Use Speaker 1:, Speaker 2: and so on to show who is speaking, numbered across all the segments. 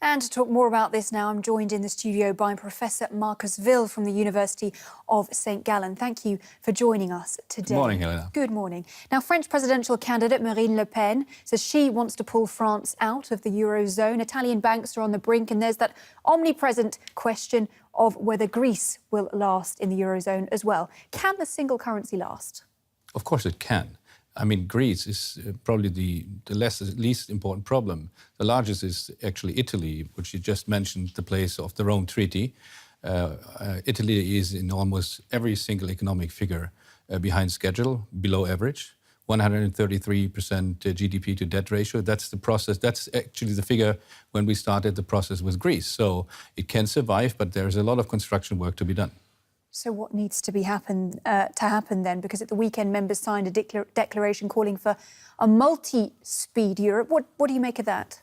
Speaker 1: And to talk more about this now, I'm joined in the studio by Professor Marcus Wil from the University of St Gallen. Thank you for joining us today.
Speaker 2: Good morning, Helena.
Speaker 1: Good morning. Now, French presidential candidate Marine Le Pen says she wants to pull France out of the Eurozone. Italian banks are on the brink, and there's that omnipresent question of whether Greece will last in the Eurozone as well. Can the single currency last?
Speaker 2: Of course it can. I mean, Greece is probably the least important problem. The largest is actually Italy, which you just mentioned, the place of the Rome Treaty. Italy is in almost every single economic figure behind schedule, below average. 133% GDP to debt ratio. That's the process. That's actually the figure when we started the process with Greece. So it can survive, but there's a lot of construction work to be done.
Speaker 1: So what needs to happen then? Because at the weekend, members signed a declaration calling for a multi-speed Europe. What do you make of that?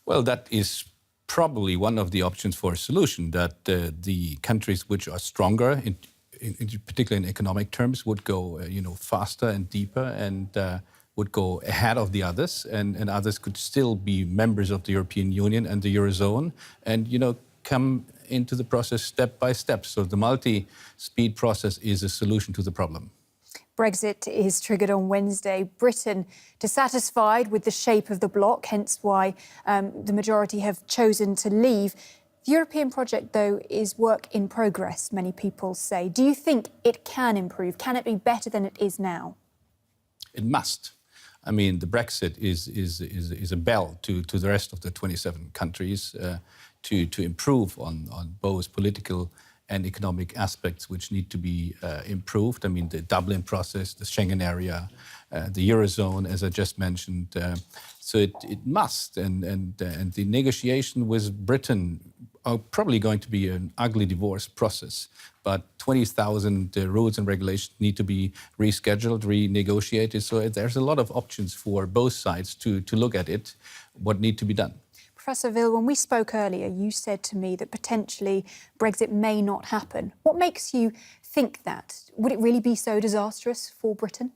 Speaker 2: Well, that is probably one of the options for a solution, that the countries which are stronger, particularly in economic terms, would go faster and deeper and would go ahead of the others, and others could still be members of the European Union and the Eurozone and, come into the process step by step. So the multi-speed process is a solution to the problem.
Speaker 1: Brexit is triggered on Wednesday. Britain dissatisfied with the shape of the bloc, hence why the majority have chosen to leave. The European project, though, is work in progress, many people say. Do you think it can improve? Can it be better than it is now?
Speaker 2: It must. I mean, the Brexit is a bell to the rest of the 27 countries to improve on both political and economic aspects which need to be improved. I mean, the Dublin process, the Schengen area, the Eurozone, as I just mentioned. So it must. And the negotiation with Britain are probably going to be an ugly divorce process. But 20,000 rules and regulations need to be rescheduled, renegotiated. So there's a lot of options for both sides to look at it, what need to be done.
Speaker 1: Professor Wil, when we spoke earlier, you said to me that potentially Brexit may not happen. What makes you think that? Would it really be so disastrous for Britain?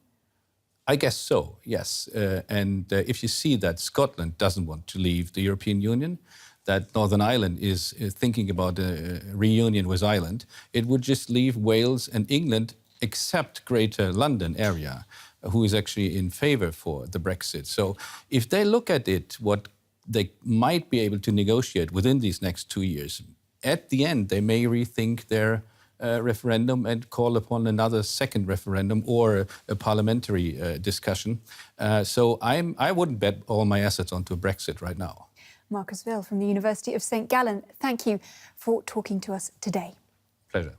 Speaker 2: I guess so, yes. And if you see that Scotland doesn't want to leave the European Union, that Northern Ireland is thinking about a reunion with Ireland, it would just leave Wales and England, except Greater London area, who is actually in favour for the Brexit. So if they look at it, what they might be able to negotiate within these next 2 years, at the end, they may rethink their referendum and call upon another second referendum or a parliamentary discussion. So I wouldn't bet all my assets onto a Brexit right now.
Speaker 1: Marcus Wil from the University of St Gallen, thank you for talking to us today.
Speaker 2: Pleasure.